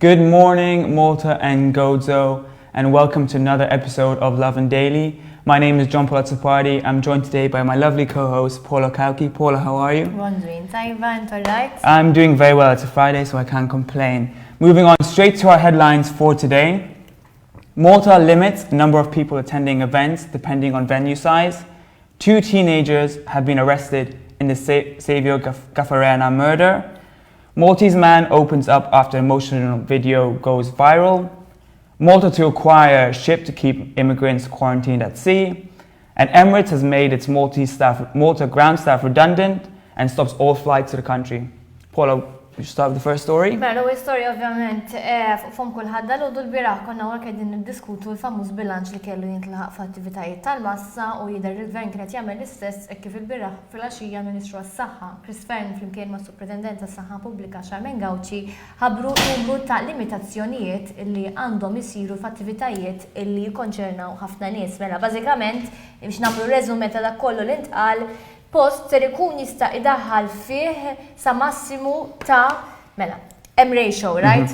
Good morning, Malta and Gozo, and welcome to another episode of Lovin Daily. My name is John Paul Atsapardi. I'm joined today by my lovely co-host, Paula Kauki. Paula, how are you? I'm doing very well. It's a Friday, so I can't complain. Moving on straight to our headlines for today. Malta limits the number of people attending events depending on venue size. 2 teenagers have been arrested in the Saviour Gaffarena murder. Maltese man opens up after emotional video goes viral. Malta to acquire ship to keep immigrants quarantined at sea. And Emirates has made its Malta ground staff redundant and stops all flights to the country. Paula, you start with the first story? Mela, u story ovvjament fom kulħadd dal-għodu l-biraħ konna għal qegħdin niddiskutu l-famuż bilanċ li kellu jintlaħaq f'attivitajiet tal-massa u jidher il-gvern kienet jagħmel l-istess kif il-biraħ fil-għaxija Ministru għas-Saħħa. Chris Fern flimkien mas-Supretendent tas-Saħħa Pubblika Charmaine Gauci ħabbru numru ta' limitazzjonijiet li għandhom isiru f'attivitajiet li jikkonċernaw ħafna nies. Mela, bażikament biex nagħmlu reżumé ta' dak kollu li ntqal, post ser ikun jista' idaħħal fih sa massimu ta' mela, hemm ratio, right?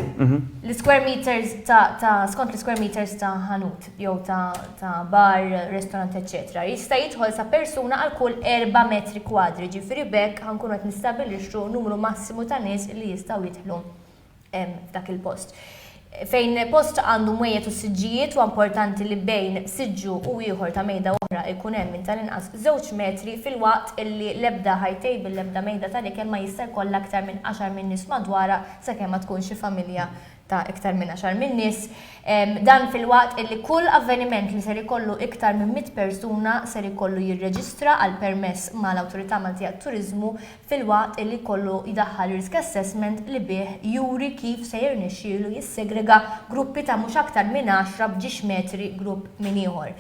L-square meters skont l-square meters ta' ħanut jew ta' bar, restaurant, etc. Jista' jidħol sa' persuna għal kull 4 metri kwadri, ġifieri bekk ħankunu qed nistabbilixxu numru massimu ta' nies li jistgħu jidħlu f'dak il-post. Fejn post għandu mwejjet u siġġijiet u importanti li bejn siġġu u ieħor ta' mejda oħra jkun hemm minn tal-inqas 2 metri fil-waqt illi l-ebda high table, l-ebda mejda tal-ikel ma jista' jkollha aktar minn 10 min nies madwarha sakemm ma tkun xi familja ta' iktar minn 10 min nies. Dan fil-waqt illi kull avveniment li ser ikollu iktar minn 100 persuna ser ikollu jirreġistra għal permess mal-Awtorità Maltija Turiżmu fil-waqt illi kollu jidaħħal risk assessment li bih juri kif se jirnexxielu jissegrega gruppi ta' mhux aktar minn 10 b'ġiex metri grupp minn ieħor.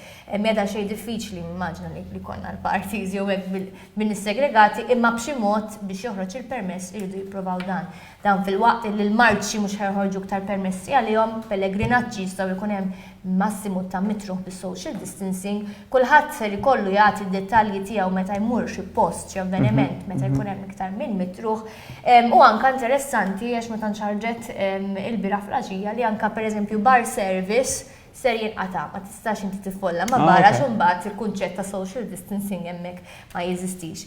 Meda xejn diffiċli immaġna li konna l-parties jew hekk bin-segregati imma b'xi mod biex joħroġ il-permess iridu jippruvaw dan. Dan fil-waqt li l-marċi mhux ħejħorġu iktar permessi għalihom, pellegrinaġġi jistgħu jkun hemm massimu ta' mitru bis-social distancing, kulħadd ser ikollu jagħti d-dettalji tiegħu meta jmur xi post xi avveniment meta jkun hemm iktar minn mitruh. U anke interessanti għax meta nċarġet il-bira fl-għaxija li anke pereżempju bar service ser jinqata' ma tistax inti tifolla ma barra x'imbagħad il-kunċett ta' social distancing hemmhekk ma jeżistix.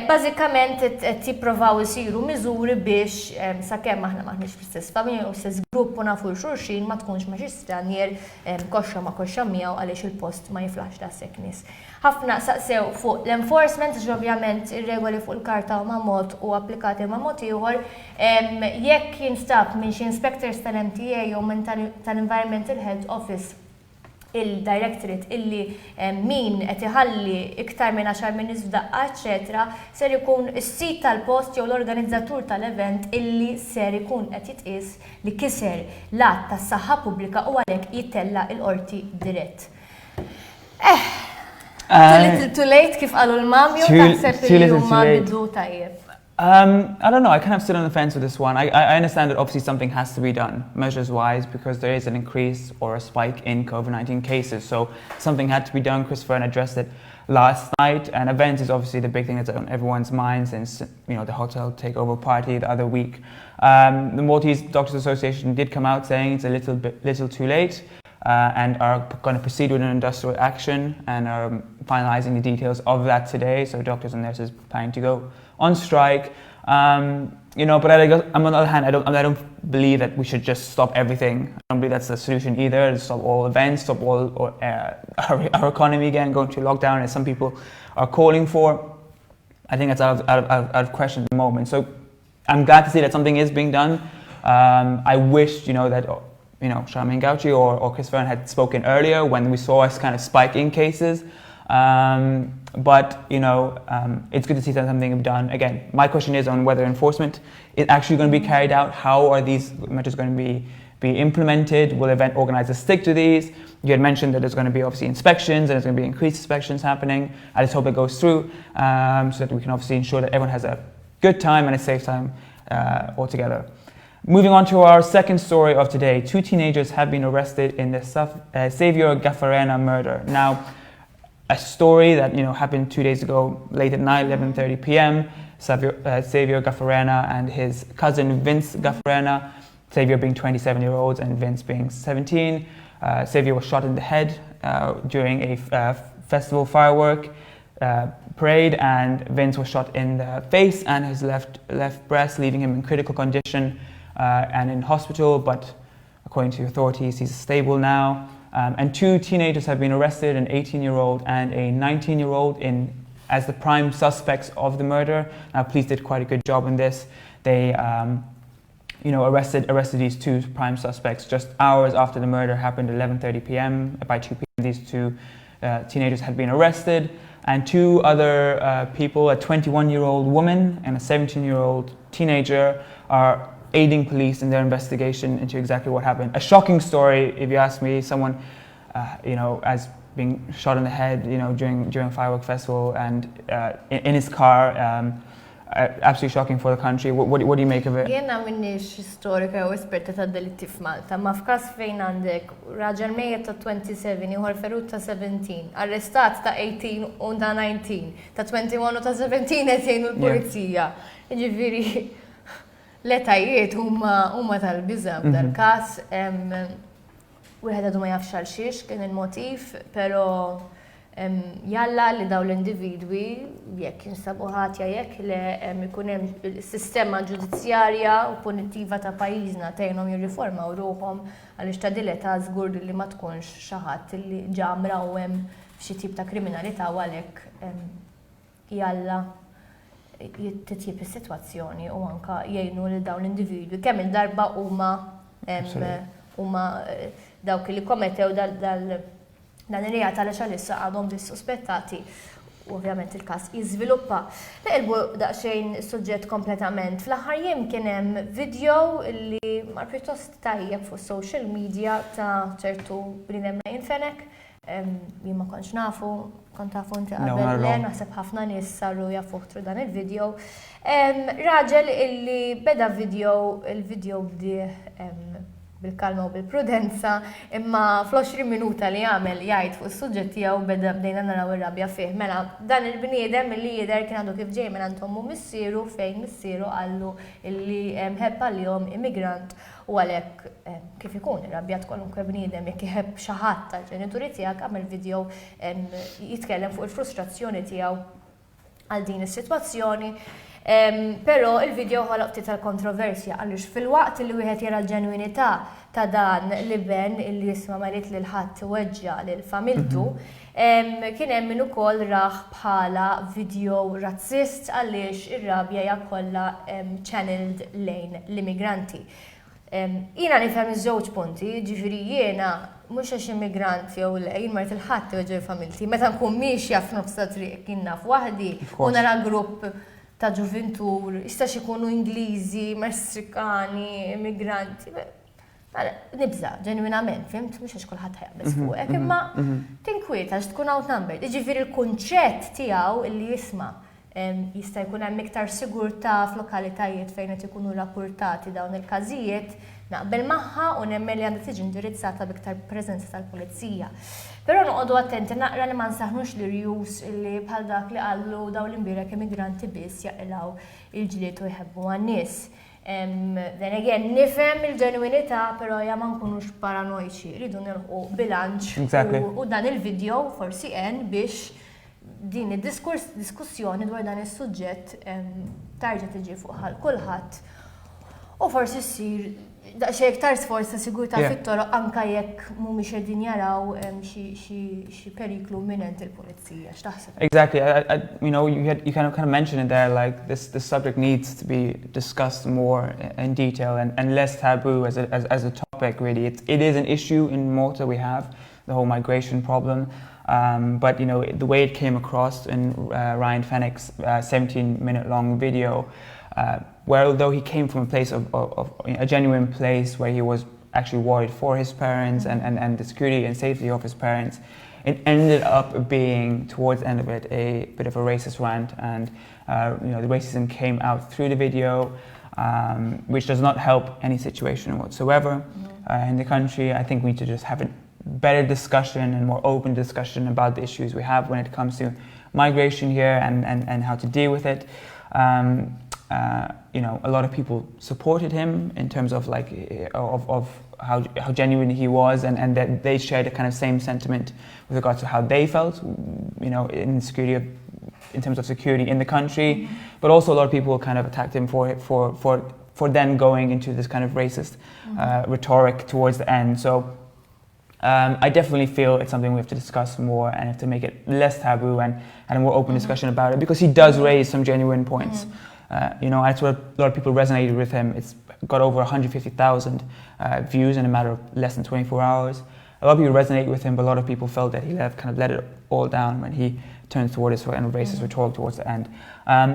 Bażikament qed jippruvaw isiru miżuri biex sakemm aħna maħniex fl-istess familja u stess grupp u nafu xulxin ma tkunx ma xi stranier koxxa ma koxxa miegħu għaliex il-post ma jiflax daqshekk nies. Ħafna saqsew fuq l-enforcement għax ovvjament ir-regoli fuq il-karta ma' mod u applikati ma' mod ieħor, jekk jinstab minn xi inspectors tal-MTA jew minn tal-Environmental Health Office il-directorate illi min qed iħalli iktar minn 10 min f'daqqa, eċetera, ser ikun is-sit tal-post jew l-organizzatur tal-event illi ser ikun qed jitqies li kiser l-att tas-saħħa pubblika u għalhekk jittella l-qorti dirett. Too late kif qalu l-mam jew taħseb li huma bidu tajjeb? I don't know. I kind of sit on the fence with this one. I understand that obviously something has to be done, measures-wise, because there is an increase or a spike in COVID-19 cases. So something had to be done. Chris Fern addressed it last night, and events is obviously the big thing that's on everyone's mind since the hotel takeover party the other week. The Maltese Doctors Association did come out saying it's a little too late. And are going to proceed with an industrial action and are finalizing the details of that today. So doctors and nurses planning to go on strike. But on the other hand, I don't believe that we should just stop everything. I don't believe that's the solution either. Stop all events, stop all our economy again going to lockdown, as some people are calling for. I think that's out of question at the moment. So I'm glad to see that something is being done. I wish that. Charmaine Gauci or Chris Fern had spoken earlier when we saw us kind of spike in cases. But it's good to see that something done. Again, my question is on whether enforcement is actually going to be carried out. How are these measures going to be implemented? Will event organizers stick to these? You had mentioned that there's going to be obviously inspections and there's going to be increased inspections happening. I just hope it goes through so that we can obviously ensure that everyone has a good time and a safe time altogether. Moving on to our second story of today. 2 teenagers have been arrested in the Saviour Gaffarena murder. Now, a story that happened 2 days ago, late at night, 11:30 p.m. Saviour Gaffarena and his cousin Vince Gaffarena Saviour being 27-year-olds and Vince being 17. Saviour was shot in the head during a festival firework parade, and Vince was shot in the face and his left breast, leaving him in critical condition and in hospital, but according to authorities, he's stable now. And 2 teenagers have been arrested, an 18-year-old and a 19-year-old, as the prime suspects of the murder. Now, police did quite a good job in this. They arrested these 2 prime suspects just hours after the murder happened, 11:30 p.m. By 2 p.m., these 2 teenagers had been arrested, and 2 other people, a 21-year-old woman and a 17-year-old teenager, are aiding police in their investigation into exactly what happened. A shocking story, if you ask me. Someone, as being shot in the head, during a firework festival and in his car. Absolutely shocking for the country. What do you make of it? Jena minnix storika u esperta ta' delitti f'Malta, ma f'kas fejn għandek raġel mejjed ta' 27, ieħor ferut ta' 17, arrestat ta' 18 u ta' 19, ta' 21 u ta' 17 qed jgħinu l-pulizija. Jiġifieri l-etajiet huma tal-biża' dal-każ. Wieħed għadu ma jafx għal xiex kien il-motiv, però jalla li daw l-individwi jekk jinsabu ħatja jekk li ikun hemm is-sistema ġudizzjarja u punittiva ta' pajjiżna tgħinhom jirriformaw ruhom għaliex ta' dileta żgur li ma tkunx xi ħadd li ġamra u hemm f'xi tip ta' kriminalità u għalhekk jalla titjib is-sitwazzjoni u anke jgħinu lil dawn l-individwi kemm il-darba huma dawk li kommetew dan ir-reat għaliex għalissa għadhom bis-suspettati u ovvjament il-każ jiżviluppa. Neqilbu daqsxejn is-suġġett kompletament. Fl-aħħar jiem kien hemm video li mar pjuttost tajjeb fuq social media ta' ċertu bniedem jinfenek. Jien ma kontx nafu, kont tafu inti qabel le, naħseb ħafna nies saru jafu dan il-video. Raġel illi beda il-video bdih bil-kalma u bil-prudenza, imma fl-20 minuta li għamel jgħid fuq is-suġġett tiegħu bdejna naraw ir-rabja fih. Mela, dan il-bniedem li jidher kien għandu kif ġej minn għand ommu missieru fejn missieru qallu illi ħebb għalihom immigrant u għalhekk kif ikun irrabjat kwalunkwe bniedem jekk iħebb xi ħadd tal-ġenituri tiegħek għamel video jitkellem fuq il-frustrazzjoni tiegħu għal din is-sitwazzjoni. Però il-video ħoloq ftit tal-kontroversja għaliex fil-waqt li wieħed jara l-ġenwinità ta' dan l-iben illi jisma' marit lil ħadd weġġa' lil familtu, kien hemm min ukoll raħ bħala video razzist għaliex ir-rabja hija kollha channeled lejn l-immigranti. Jiena nifhem iż-żewġ punti, ġifieri jiena mhux għax immigranti jew jien mart il-ħadd weġġa' familti, meta nkun mixja f'nofs ta' triq kien naf waħdi u nara grupp ta' ġuventur, jistax ikunu Ingliżi, Messrikani, immigranti. Nibża, ġenwinament, fimt, mhux għax kulħadd ħajqbes fuqek, imma tinkwieta għax tkun outnumbered. Jiġifieri l-kunċett tiegħu illi jisma' jista' jkun hemm iktar sigurtà f'lokalitajiet fejn qed ikunu rappurtati dawn il-każijiet, naqbel magħha u nemmen li għandha tiġi indirizzata b'iktar preżenza tal-pulizija. Però noqogħdu attenti naqra li ma nsaħħnux l-irjus li bħal dak li qallu dawn l-imbirek immigranti biss jaqilgħu il-ġlied u jħebbu għan-nies. Then again, nifhem il-ġenwinità, però ja ma nkunux paranoiċi, rridu nilħu bilanċ u dan il-video forsi biex din id-diskussjoni dwar dan is-suġġett tarġa' tiġi fuq kulħadd u forsi ssir daqsxejn iktar sforz ta' sigurtà fit-toroq anke jekk mhumiex qegħdin jaraw xi periklu imminenti il-pulizija. X'taħseb? Exactly. You kind of mentioned it there, like this subject needs to be discussed more in detail and less taboo as a topic. Really, it is an issue in Malta. We have the whole migration problem. But the way it came across in Ryan Fenwick's 17-minute-long video, where although he came from a place of a genuine place where he was actually worried for his parents and the security and safety of his parents, it ended up being, towards the end of it, a bit of a racist rant, and the racism came out through the video, which does not help any situation whatsoever in the country. I think we need to just have a better discussion and more open discussion about the issues we have when it comes to migration here and how to deal with it. a lot of people supported him in terms of of how genuine he was, and that they shared a kind of same sentiment with regards to how they felt, in terms of security in the country. But also a lot of people kind of attacked him for then going into this kind of racist rhetoric towards the end. So I definitely feel it's something we have to discuss more and have to make it less taboo and a more open discussion about it, because he does raise some genuine points. That's what a lot of people resonated with him. It's got over 150,000 views in a matter of less than 24 hours. A lot of people resonate with him, but a lot of people felt that he kind of let it all down when he turns toward his racist rhetoric towards the end.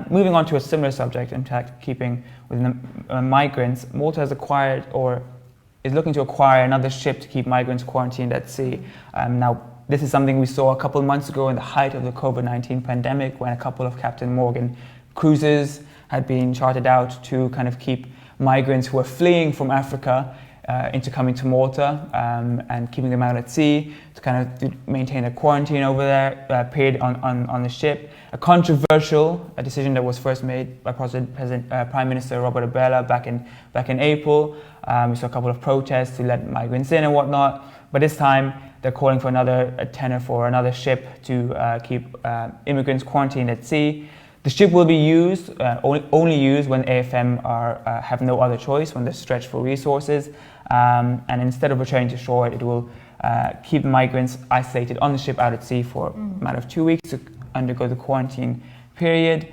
Moving on to a similar subject, in fact, keeping with migrants, Malta has acquired or is looking to acquire another ship to keep migrants quarantined at sea. Now, this is something we saw a couple of months ago in the height of the COVID-19 pandemic, when a couple of Captain Morgan cruises had been chartered out to kind of keep migrants who are fleeing from Africa into coming to Malta and keeping them out at sea to kind of maintain a quarantine over there period on the ship. A controversial decision that was first made by Prime Minister Robert Abela back in April. We saw a couple of protests to let migrants in and whatnot, but this time they're calling for another tender for another ship to keep immigrants quarantined at sea. The ship will be used, only used when AFM have no other choice, when they're stretched for resources. And instead of returning to shore, it will keep migrants isolated on the ship out at sea for a matter of 2 weeks to undergo the quarantine period.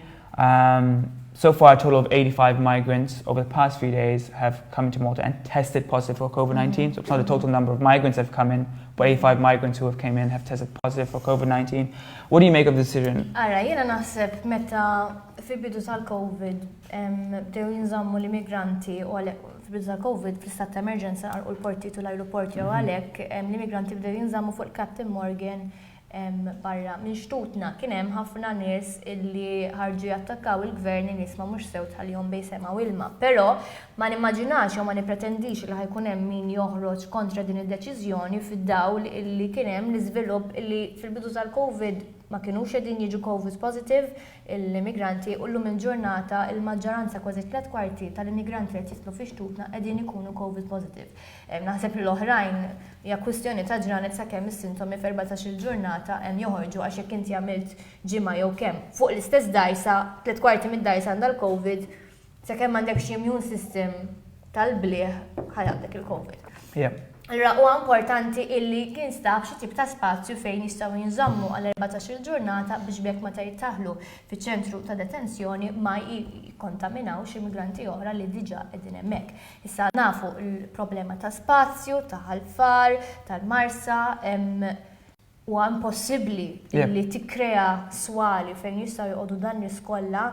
So far, a total of 85 migrants over the past few days have come into Malta and tested positive for COVID-19. So it's not the total number of migrants that have come in, but 85 migrants who have came in have tested positive for COVID-19. What do you make of the decision? Ara, jena naħseb meta fil-bidu tal-Covid bdew jinżammu l-immigranti u għalek fil-bidu tal-Covid fil-stat ta' emerġenza u l-porti u l-aeroporti u għalek l-immigranti bdew jinżammu fuq il-Captain Morgan barra minn xtutna. Kien hemm ħafna nies illi ħarġu jattakkaw il-gvern nies ma mhux sew tħallihom bej semgħu ilma. Però ma nimmaġinax jew ma nippretendix li ħajkun hemm min joħroġ kontra din id-deċiżjoni fid-dawl illi kien hemm l-iżvilupp illi fil-bidu tal-Covid ma kinux qegħdin jiġu COVID positive l-immigranti u llum il-ġurnata il-maġġoranza kważi 3/4 tal-immigranti li jitlu fi xtutna qegħdin ikunu COVID positive. Naħseb li l-oħrajn hija kwistjoni ta' ġranet sakemm is-sintomi f'14-il ġurnata hemm joħorġu għax jekk inti għamilt ġimgħa jew kemm fuq l-istess dajsa 3/4 mid-dajsa għandha l-COVID sakemm m'għandek xi immune system tal-bliħ ħajgħaddek il-COVID. Allora huwa importanti illi kien stab xi tip ta' spazju fejn jistgħu jinżammu għal 14-il ġurnata biex bekk meta jittaħlu fiċ-ċentru ta' detenzjoni ma jikkontaminawx immigranti oħra li diġà qegħdin hemmhekk. Issa nafu l-problema ta' spazju, ta' ħalfar, tal-marsa, huwa impossibbli li tikkrea swali fejn jistgħu joqogħdu dan nies kollha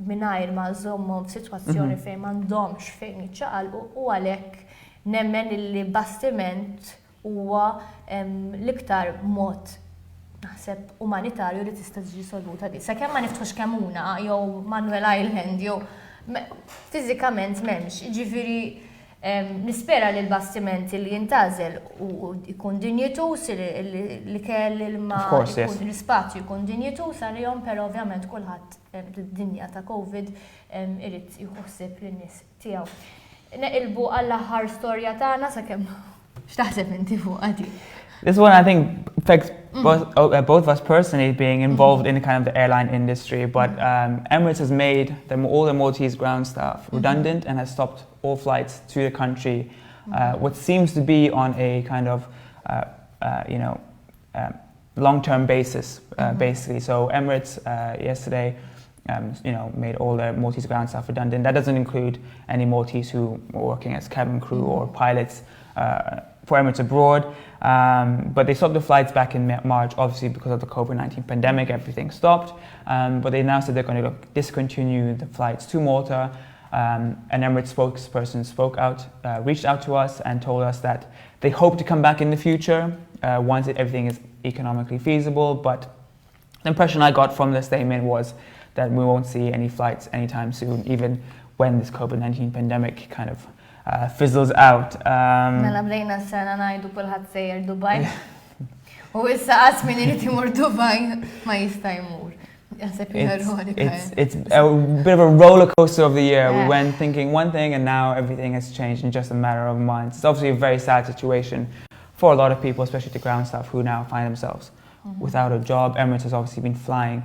mingħajr ma żommhom f'sitwazzjoni fejn m'għandhomx fejn jiċċaqalqu u għalhekk nemmen li bastiment huwa l-iktar mod naħseb umanitarju li tista' tiġi solvuta di. Sakemm ma niftħux Kemuna jew Manuel Island jew fiżikament m'hemmx. Jiġifieri nispera li l-bastiment li jintażel u jkun dinjitus li kell ilma l-ispazju jkun dinjitus għalihom, però ovvjament kulħadd fid-dinja ta' COVID irid jħossib lin-nies tiegħu. Neqilbu għall-aħħar storja tagħna sakemm x'taħseb inti fuq għadi. This one I think affects both of us personally, being involved in the kind of the airline industry, but Emirates has made all the Maltese ground staff redundant and has stopped all flights to the country, what seems to be on a kind of long-term basis, basically. So Emirates yesterday made all the Maltese ground staff redundant. That doesn't include any Maltese who are working as cabin crew or pilots for Emirates abroad. But they stopped the flights back in March, obviously because of the COVID-19 pandemic, everything stopped. But they now said they're going to discontinue the flights to Malta. An Emirates spokesperson reached out to us and told us that they hope to come back in the future once everything is economically feasible. But the impression I got from the statement was that we won't see any flights anytime soon, even when this COVID-19 pandemic kind of fizzles out. Mela bdejna s-sena ngħidu kulħadd sejjer Dubai. U issa qatt min irid imur Dubai ma jista' jmur. It's a bit of a roller coaster of the year. Yeah. We went thinking one thing and now everything has changed in just a matter of months. It's obviously a very sad situation for a lot of people, especially the ground staff who now find themselves without a job. Emirates has obviously been flying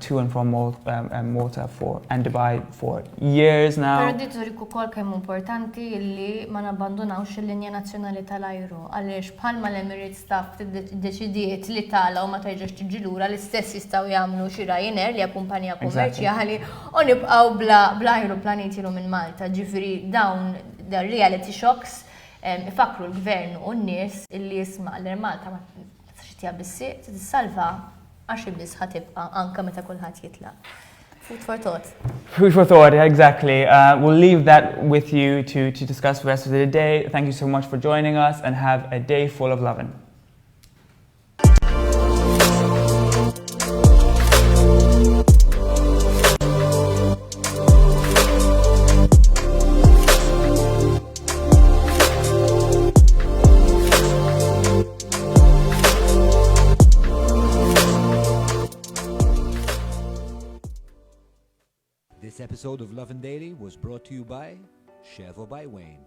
to and from Malta and Dubai for years now. Pero di turik ukoll kemm importanti li ma nabbandunawx il-linja nazzjonali tal-ajru għaliex bħalma l-Emirates staff iddeċidiet li tagħla u ma terġax tiġi lura l-istess jistgħu jagħmlu xi Ryanair li hija kumpanija kummerċjali u nibqgħu bla ajruplani jtiru minn Malta. Ġifieri dawn the reality shocks ifakru l-gvern u n-nies illi jisma' li Malta ma tistax tjabbissi tissalva għax biss ħatibqa' anke meta kulħadd jitlaq. Food for thought. Food for thought, exactly. We'll leave that with you to discuss the rest of the day. Thank you so much for joining us and have a day full of lovin'. This episode of Lovin Daily was brought to you by Chevo by Wayne.